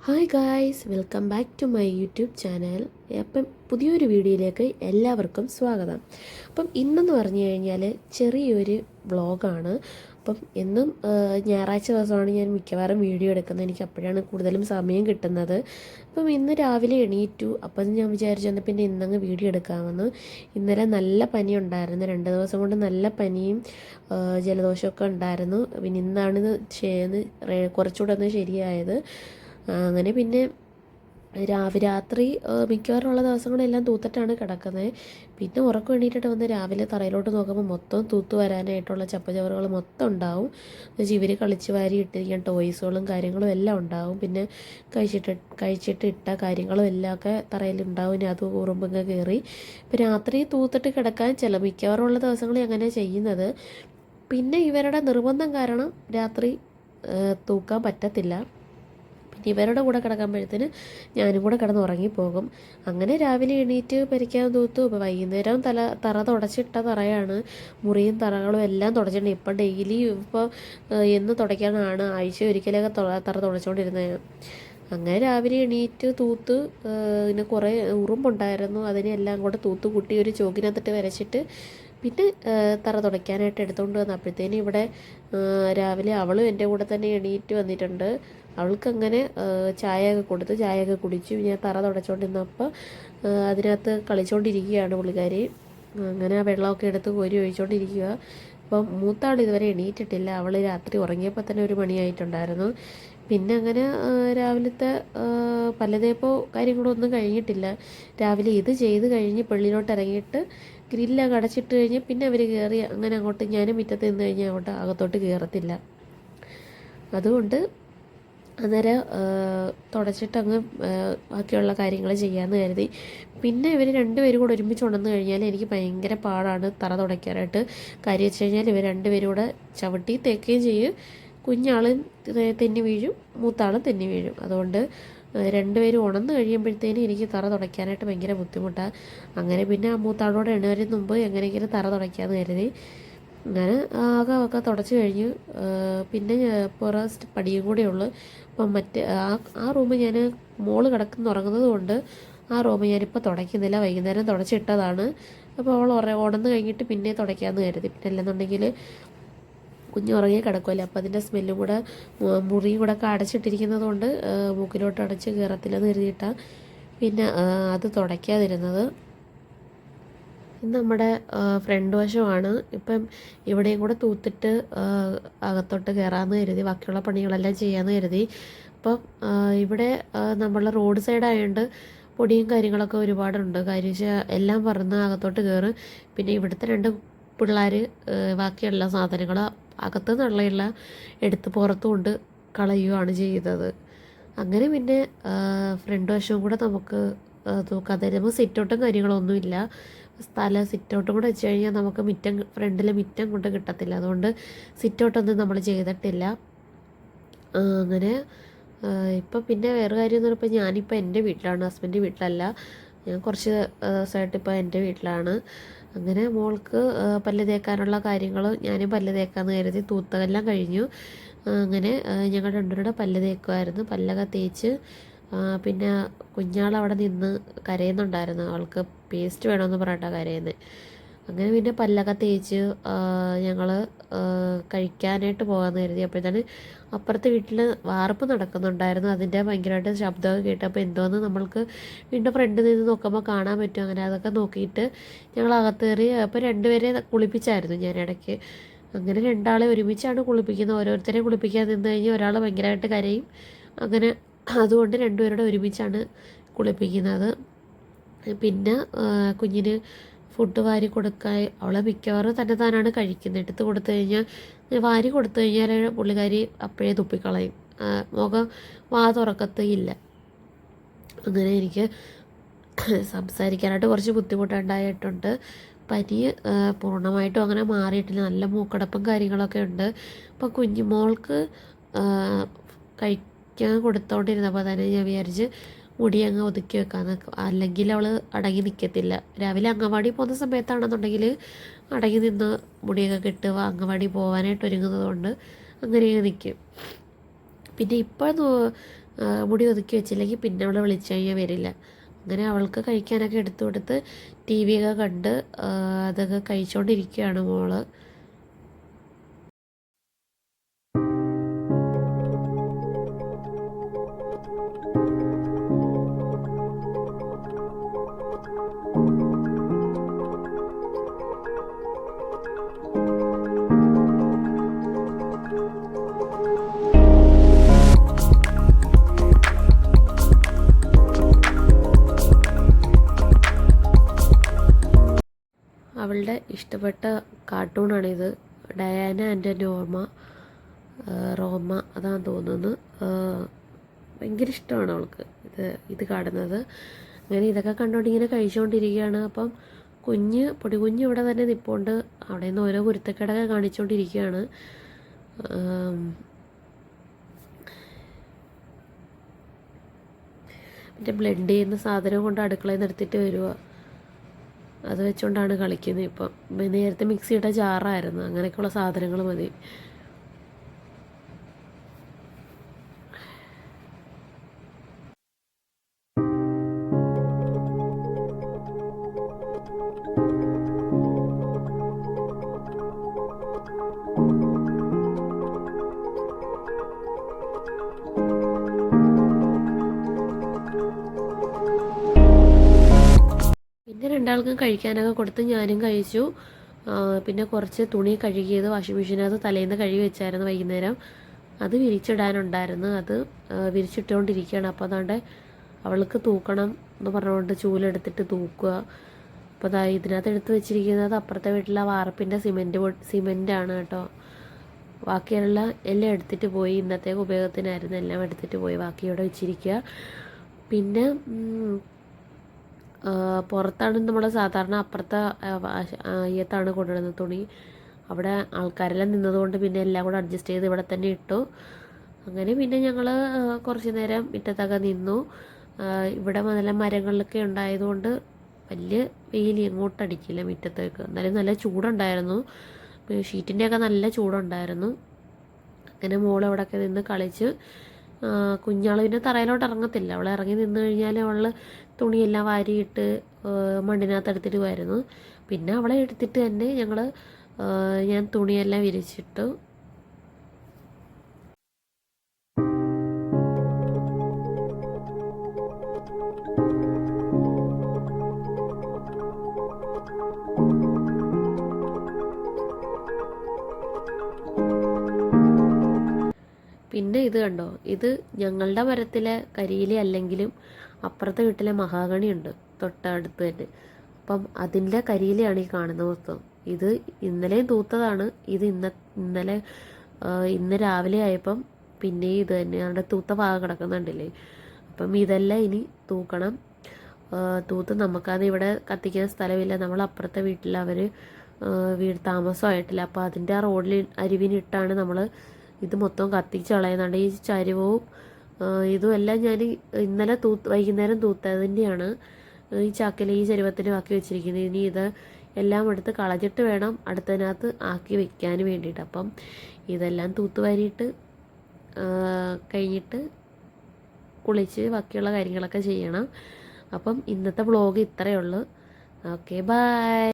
Hi guys, welcome back to my YouTube channel. അപ്പം പുതിയൊരു വീഡിയോയിലേക്ക് എല്ലാവർക്കും സ്വാഗതം. അപ്പം ഇന്നെന്ന് പറഞ്ഞു കഴിഞ്ഞാൽ ചെറിയൊരു വ്ളോഗാണ്. അപ്പം എന്നും ഞായറാഴ്ച ദിവസമാണ് ഞാൻ മിക്കവാറും വീഡിയോ എടുക്കുന്നത്. എനിക്ക് അപ്പോഴാണ് കൂടുതലും സമയം കിട്ടുന്നത്. അപ്പം ഇന്ന് രാവിലെ എണീറ്റു. അപ്പം ഞാൻ വിചാരിച്ചു എന്നാൽ പിന്നെ ഇന്നങ്ങ് വീഡിയോ എടുക്കാമെന്ന്. ഇന്നലെ നല്ല പനി ഉണ്ടായിരുന്നു. 2 ദിവസം കൊണ്ട് നല്ല പനിയും ജലദോഷമൊക്കെ ഉണ്ടായിരുന്നു. പിന്നെ ഇന്നാണ് കുറച്ചുകൂടെ ഒന്ന് ശരിയായത്. അങ്ങനെ പിന്നെ രാത്രി മിക്കവാറുള്ള ദിവസങ്ങളെല്ലാം തൂത്തിട്ടാണ് കിടക്കുന്നത്. പിന്നെ ഉറക്കം എണീറ്റിട്ട് വന്ന് രാവിലെ തറയിലോട്ട് നോക്കുമ്പോൾ മൊത്തം തൂത്ത് വരാനായിട്ടുള്ള ചപ്പുചവറുകൾ മൊത്തം ഉണ്ടാവും. ഇവർ കളിച്ച് വാരി ഇട്ടിരിക്കാൻ ടോയ്സുകളും കാര്യങ്ങളും എല്ലാം ഉണ്ടാവും. പിന്നെ കഴിച്ചിട്ട് ഇട്ട കാര്യങ്ങളും എല്ലാം ഒക്കെ തറയിലുണ്ടാവും. ഇനി അത് ഉറുമ്പൊക്കെ കയറി ഇപ്പം രാത്രി തൂത്തിട്ട് കിടക്കാൻ മിക്കവാറുള്ള ദിവസങ്ങളിൽ അങ്ങനെ ചെയ്യുന്നത്. പിന്നെ ഇവരുടെ നിർബന്ധം കാരണം രാത്രി തൂക്കാൻ പറ്റത്തില്ല. പിന്നെ ഇവരുടെ കൂടെ കിടക്കുമ്പോഴത്തേന് ഞാനും കൂടെ കിടന്ന് ഉറങ്ങിപ്പോകും. അങ്ങനെ രാവിലെ എണീറ്റ് പരിക്കാൻ തൂത്തു. ഇപ്പോൾ വൈകുന്നേരം തറ തുടച്ചിട്ട തറയാണ്. മുറിയും തറകളും എല്ലാം തുടച്ചിട്ടുണ്ട്. ഇപ്പം ഡെയിലി ഇപ്പോൾ എന്ന് തുടയ്ക്കാനാണ് ആഴ്ച ഒരിക്കലൊക്കെ തറ തുടച്ചുകൊണ്ടിരുന്നത്. അങ്ങനെ രാവിലെ എണീറ്റ് തൂത്ത് പിന്നെ കുറേ ഉറുമ്പുണ്ടായിരുന്നു. അതിനെല്ലാം കൂടെ തൂത്ത് കൂട്ടി ഒരു ചോക്കിനകത്തിട്ട് വരച്ചിട്ട് പിന്നെ തറ തുടയ്ക്കാനായിട്ട് എടുത്തുകൊണ്ട് വന്നു. അപ്പോഴത്തേനും ഇവിടെ രാവിലെ അവളും എൻ്റെ കൂടെ തന്നെ എണീറ്റ് വന്നിട്ടുണ്ട്. അവൾക്കങ്ങനെ ചായയൊക്കെ കൊടുത്ത് ചായയൊക്കെ കുടിച്ചു. ഞാൻ തറ തുടച്ചുകൊണ്ടിരുന്നപ്പോൾ അതിനകത്ത് കളിച്ചുകൊണ്ടിരിക്കുകയാണ് പുള്ളിക്കാരി. അങ്ങനെ ആ വെള്ളമൊക്കെ എടുത്ത് കോരി ഒഴിച്ചുകൊണ്ടിരിക്കുക. അപ്പം മൂത്താൾ ഇതുവരെ എണീറ്റിട്ടില്ല. അവൾ രാത്രി ഉറങ്ങിയപ്പോൾ തന്നെ 1 മണിയായിട്ടുണ്ടായിരുന്നു. പിന്നെ അങ്ങനെ രാവിലത്തെ പല്ലതേപ്പോ കാര്യങ്ങളോ ഒന്നും കഴിഞ്ഞിട്ടില്ല. രാവിലെ ഇത് ചെയ്ത് കഴിഞ്ഞ് പള്ളിയിലോട്ട് ഇറങ്ങിയിട്ട് ഗ്രില്ലൊക്കെ അടച്ചിട്ട് കഴിഞ്ഞ് പിന്നെ അവർ കയറി അങ്ങനെ അങ്ങോട്ട് ഞാനും മുറ്റത്ത് നിന്ന് കഴിഞ്ഞാൽ അങ്ങോട്ട് അകത്തോട്ട് കയറത്തില്ല. അതുകൊണ്ട് അന്നേരം തുടച്ചിട്ടങ്ങ് ബാക്കിയുള്ള കാര്യങ്ങൾ ചെയ്യാമെന്ന് കരുതി. പിന്നെ ഇവർ രണ്ടുപേരും കൂടെ ഒരുമിച്ച് ഉണർന്നു കഴിഞ്ഞാൽ എനിക്ക് ഭയങ്കര പാടാണ് തറ തുടയ്ക്കാനായിട്ട്. കാര്യം വെച്ച് കഴിഞ്ഞാൽ ഇവർ രണ്ടുപേരും കൂടെ ചവിട്ടി തേക്കുകയും ചെയ്യും. കുഞ്ഞാളും തെന്നി വീഴും, മൂത്താളും തെന്നി വീഴും. അതുകൊണ്ട് രണ്ടുപേരും ഉണർന്നു കഴിയുമ്പോഴത്തേനും എനിക്ക് തറ തുടയ്ക്കാനായിട്ട് ഭയങ്കര ബുദ്ധിമുട്ടാണ്. അങ്ങനെ പിന്നെ ആ മൂത്താളോട് എണ്ണുവരും മുമ്പ് എങ്ങനെയെങ്കിലും തറ തുടയ്ക്കാമെന്ന് കരുതി. അങ്ങനെ ആകെ തുടച്ച് കഴിഞ്ഞു. പിന്നെ പടിയും കൂടെ ഉള്ളു. അപ്പം ആ റൂം ഞാൻ മോള് ഉറങ്ങുന്നത് കൊണ്ട് ആ റൂം ഞാനിപ്പോൾ തുടയ്ക്കുന്നില്ല. വൈകുന്നേരം തുടച്ചിട്ടതാണ്. അപ്പോൾ അവൾ ഉണർന്ന് കഴിഞ്ഞിട്ട് പിന്നെ തുടയ്ക്കാമെന്ന് കരുതി. പിന്നെ അല്ലെന്നുണ്ടെങ്കിൽ കുഞ്ഞ് ഉറങ്ങി കിടക്കുമല്ലേ. അപ്പോൾ അതിൻ്റെ സ്മെല്ലും കൂടെ മുറിയും കൂടെ ഒക്കെ അടച്ചിട്ടിരിക്കുന്നത് കൊണ്ട് മൂക്കിലോട്ട് അടച്ച് കയറത്തില്ലെന്ന് കരുതിയിട്ടാണ് പിന്നെ അത് തുടയ്ക്കാതിരുന്നത്. ഇത് നമ്മുടെ ഫ്രണ്ട് വശമാണ്. ഇപ്പം ഇവിടെയും കൂടെ തൂത്തിട്ട് അകത്തോട്ട് കയറാമെന്ന് കരുതി. ബാക്കിയുള്ള പണികളെല്ലാം ചെയ്യാമെന്ന് കരുതി. അപ്പം ഇവിടെ നമ്മളെ റോഡ് സൈഡായതുകൊണ്ട് പൊടിയും കാര്യങ്ങളൊക്കെ ഒരുപാടുണ്ട്. കാര്യം വെച്ചാൽ എല്ലാം പറന്ന് അകത്തോട്ട് കയറും. പിന്നെ ഇവിടുത്തെ 2 പിള്ളേർ ബാക്കിയുള്ള സാധനങ്ങൾ അകത്ത് നിന്നുള്ള എടുത്ത് പുറത്തു കൊണ്ട് കളയുകയാണ് ചെയ്യുന്നത്. അങ്ങനെ പിന്നെ ഫ്രണ്ട് വശവും കൂടെ നമുക്ക് തൂക്കാം. തരുമ്പോൾ സിറ്റൗട്ടും കാര്യങ്ങളൊന്നുമില്ല. സിറ്റൗട്ടും കൂടെ വെച്ച് കഴിഞ്ഞാൽ നമുക്ക് ഫ്രണ്ടിൽ മുറ്റം കൊണ്ട് കിട്ടത്തില്ല. അതുകൊണ്ട് സിറ്റൗട്ടൊന്നും നമ്മൾ ചെയ്തിട്ടില്ല. അങ്ങനെ ഇപ്പം പിന്നെ വേറെ കാര്യം എന്ന് പറഞ്ഞപ്പോൾ ഞാനിപ്പോൾ എൻ്റെ വീട്ടിലാണ്, ഹസ്ബൻഡ് വീട്ടിലല്ല. ഞാൻ കുറച്ച് ദിവസമായിട്ട് ഇപ്പോൾ എൻ്റെ വീട്ടിലാണ്. അങ്ങനെ മോൾക്ക് പല്ല് തേക്കാനുള്ള കാര്യങ്ങൾ ഞാനും പല്ല് തേക്കാമെന്ന് കരുതി തൂത്തതെല്ലാം കഴിഞ്ഞു. അങ്ങനെ ഞങ്ങൾ രണ്ടുപേരുടെ പല്ല് തേക്കുമായിരുന്നു. പല്ലൊക്കെ തേച്ച് പിന്നെ കുഞ്ഞാളവിടെ നിന്ന് കരയുന്നുണ്ടായിരുന്നു. അവൾക്ക് പേസ്റ്റ് വേണമെന്ന് പറഞ്ഞിട്ടാണ് കരയുന്നത്. അങ്ങനെ പിന്നെ പല്ലൊക്കെ തേച്ച് ഞങ്ങൾ കഴിക്കാനായിട്ട് പോകാമെന്ന് കരുതി. അപ്പോഴത്തേന് അപ്പുറത്തെ വീട്ടിൽ വാർപ്പ് നടക്കുന്നുണ്ടായിരുന്നു. അതിൻ്റെ ഭയങ്കരമായിട്ട് ശബ്ദമൊക്കെ കേട്ടപ്പോൾ എന്തോന്ന് നമ്മൾക്ക് വീണ്ടും ഫ്രണ്ടിൽ നിന്ന് നോക്കുമ്പോൾ കാണാൻ പറ്റും. അങ്ങനെ അതൊക്കെ നോക്കിയിട്ട് ഞങ്ങൾ അകത്ത് കയറി. അപ്പോൾ 2 പേരെ കുളിപ്പിച്ചായിരുന്നു ഞാൻ ഇടയ്ക്ക്. അങ്ങനെ 2 ആളെ ഒരുമിച്ചാണ് കുളിപ്പിക്കുന്നത്. ഓരോരുത്തരെയും കുളിപ്പിക്കാൻ നിന്ന് കഴിഞ്ഞാൽ ഒരാൾ ഭയങ്കരമായിട്ട് കരയും. അങ്ങനെ അതുകൊണ്ട് 2 പേരുടെ ഒരുമിച്ചാണ് കുളിപ്പിക്കുന്നത്. പിന്നെ കുഞ്ഞിന് ഫുഡ് വാരി കൊടുക്കാൻ അവളെ മിക്കവാറും താനാണ് കഴിക്കുന്നത്. എടുത്ത് കൊടുത്തു കഴിഞ്ഞാൽ വാരി കൊടുത്തു കഴിഞ്ഞാൽ പുള്ളിക്കാരി അപ്പോഴേ തുപ്പിക്കളയും. മുഖം തുറക്കത്തേയില്ല. അങ്ങനെ എനിക്ക് സംസാരിക്കാനായിട്ട് കുറച്ച് ബുദ്ധിമുട്ടുണ്ടായിട്ടുണ്ട്. പനി പൂർണ്ണമായിട്ടും അങ്ങനെ മാറിയിട്ടില്ല. നല്ല മൂക്കടപ്പും കാര്യങ്ങളൊക്കെ ഉണ്ട്. അപ്പോൾ കുഞ്ഞുമോൾക്ക് കഴിക്കാൻ കൊടുത്തോണ്ടിരുന്നപ്പോൾ തന്നെ ഞാൻ വിചാരിച്ച് മുടി അങ്ങ് ഒതുക്കി വെക്കാമെന്ന്. അല്ലെങ്കിൽ അവൾ അടങ്ങി നിൽക്കത്തില്ല. രാവിലെ അംഗൻവാടി പോകുന്ന സമയത്താണെന്നുണ്ടെങ്കിൽ അടങ്ങി നിന്ന് മുടിയൊക്കെ കെട്ടുക, അംഗൻവാടി പോകാനായിട്ട് ഒരുങ്ങുന്നത് കൊണ്ട് അങ്ങനെ നിൽക്കും. പിന്നെ ഇപ്പോൾ മുടി ഒതുക്കി വെച്ചില്ലെങ്കിൽ പിന്നെ അവളെ വിളിച്ചു കഴിഞ്ഞാൽ വരില്ല. അങ്ങനെ അവൾക്ക് കഴിക്കാനൊക്കെ എടുത്തു കൊടുത്ത് ടി വി ഒക്കെ കണ്ട് അതൊക്കെ കഴിച്ചുകൊണ്ടിരിക്കുകയാണ് മോള്. അവളുടെ ഇഷ്ടപ്പെട്ട കാർട്ടൂണാണിത്. ഡയാന ആൻഡ് റോമ അതാന്ന് തോന്നുന്നു. ഭയങ്കര ഇഷ്ടമാണ് അവൾക്ക് ഇത് കാണുന്നത്. അങ്ങനെ ഇതൊക്കെ കണ്ടുകൊണ്ട് ഇങ്ങനെ കഴിച്ചുകൊണ്ടിരിക്കുകയാണ്. അപ്പം പൊടികുഞ്ഞ് ഇവിടെ തന്നെ നിൽപ്പുണ്ട്. അവിടെ നിന്ന് ഓരോ കുരുത്തക്കേടൊക്കെ കാണിച്ചുകൊണ്ടിരിക്കുകയാണ്. പിന്നെ ബ്ലെൻഡ് ചെയ്യുന്ന സാധനം കൊണ്ട് അടുക്കളയിൽ നിന്ന് എടുത്തിട്ട് വരിക. അത് വെച്ചുകൊണ്ടാണ് കളിക്കുന്നത്. ഇപ്പം നേരത്തെ മിക്സിയുടെ ജാറായിരുന്നു. അങ്ങനെയൊക്കെയുള്ള സാധനങ്ങൾ മതി. പിന്നെ രണ്ടാൾക്കും കഴിക്കാനൊക്കെ കൊടുത്ത് ഞാനും കഴിച്ചു. പിന്നെ കുറച്ച് തുണി കഴുകിയത് വാഷിംഗ് മെഷീനകത്ത് തലേന്ന് കഴുകി വെച്ചായിരുന്നു വൈകുന്നേരം. അത് വിരിച്ചിടാനുണ്ടായിരുന്നു. അത് വിരിച്ചിട്ടുകൊണ്ടിരിക്കുകയാണ്. അപ്പോൾ അതാണ്ട് അവൾക്ക് തൂക്കണം എന്ന് പറഞ്ഞുകൊണ്ട് ചൂലെടുത്തിട്ട് തൂക്കുക. അപ്പോൾ അതാ ഇതിനകത്ത് എടുത്ത് വെച്ചിരിക്കുന്നത് അപ്പുറത്തെ വീട്ടിലെ വാർപ്പിൻ്റെ സിമെൻറ്റാണ് കേട്ടോ. ബാക്കിയുള്ള എല്ലാം എടുത്തിട്ട് പോയി. ഇന്നത്തേക്ക് ഉപയോഗത്തിനായിരുന്നു. എല്ലാം എടുത്തിട്ട് പോയി. ബാക്കി ഇവിടെ വെച്ചിരിക്കുക. പിന്നെ പുറത്താണ് നമ്മൾ സാധാരണ അപ്പുറത്തെ അയ്യത്താണ് കൊണ്ടുവരുന്നത് തുണി. അവിടെ ആൾക്കാരെല്ലാം നിന്നതുകൊണ്ട് പിന്നെ എല്ലാം കൂടെ അഡ്ജസ്റ്റ് ചെയ്ത് ഇവിടെ തന്നെ ഇട്ടു. അങ്ങനെ പിന്നെ ഞങ്ങൾ കുറച്ച് നേരം മുറ്റത്തൊക്കെ നിന്നു. ഇവിടെ നല്ല മരങ്ങളിലൊക്കെ ഉണ്ടായതുകൊണ്ട് വലിയ വെയിൽ എങ്ങോട്ടടിക്കില്ല മുറ്റത്തേക്ക്. എന്നാലും നല്ല ചൂടുണ്ടായിരുന്നു. ഷീറ്റിൻ്റെയൊക്കെ നല്ല ചൂടുണ്ടായിരുന്നു. അങ്ങനെ മോളവിടെയൊക്കെ നിന്ന് കളിച്ച് കുഞ്ഞാൾ പിന്നെ തറയിലോട്ട് ഇറങ്ങത്തില്ല. അവൾ ഇറങ്ങി നിന്ന് കഴിഞ്ഞാൽ അവൾ തുണിയെല്ലാം വാരിയിട്ട് മണ്ണിനകത്ത് എടുത്തിട്ട് വരുന്നു. പിന്നെ അവളെ എടുത്തിട്ട് തന്നെ ഞാൻ തുണിയെല്ലാം വിരിച്ചിട്ടു. പിന്നെ ഇത് കണ്ടോ, ഇത് ഞങ്ങളുടെ മരത്തിലെ കരിയില അല്ലെങ്കിലും അപ്പുറത്തെ വീട്ടിലെ മഹാഗണി ഉണ്ട് തൊട്ടടുത്ത് തന്നെ. അപ്പം അതിൻ്റെ കരിയിലയാണ് ഈ കാണുന്നത് മൊത്തം. ഇത് ഇന്നലെയും തൂത്തതാണ്. ഇത് ഇന്ന് രാവിലെ ആയപ്പം പിന്നെയും ഇത് തന്നെ അവിടെ തൂത്ത ഭാഗം കിടക്കുന്നുണ്ടല്ലേ. അപ്പം ഇതെല്ലാം ഇനി തൂക്കണം. തൂത്ത് നമുക്കത് ഇവിടെ കത്തിക്കാൻ സ്ഥലമില്ല. നമ്മൾ അപ്പുറത്തെ വീട്ടിൽ അവർ വീട് താമസമായിട്ടില്ല. അപ്പോൾ അതിൻ്റെ ആ റോഡിൽ അരിവിനിട്ടാണ് നമ്മൾ ഇത് മൊത്തം കത്തിച്ച് കളയുന്നുണ്ട്. ഈ ചരുവവും ഇതും എല്ലാം ഞാൻ ഇന്നലെ വൈകുന്നേരം തൂത്തതിൻ്റെയാണ് ഈ ചാക്കിൽ ഈ ചരുവത്തിന് ആക്കി വെച്ചിരിക്കുന്നത്. ഇനി ഇത് എല്ലാം എടുത്ത് കളഞ്ഞിട്ട് വേണം അടുത്തതിനകത്ത് ആക്കി വെക്കാൻ വേണ്ടിയിട്ട്. അപ്പം ഇതെല്ലാം തൂത്തുവാരിയിട്ട് കഴിഞ്ഞിട്ട് കുളിച്ച് ബാക്കിയുള്ള കാര്യങ്ങളൊക്കെ ചെയ്യണം. അപ്പം ഇന്നത്തെ വ്ളോഗ് ഇത്രയേ ഉള്ളൂ. Okay, by.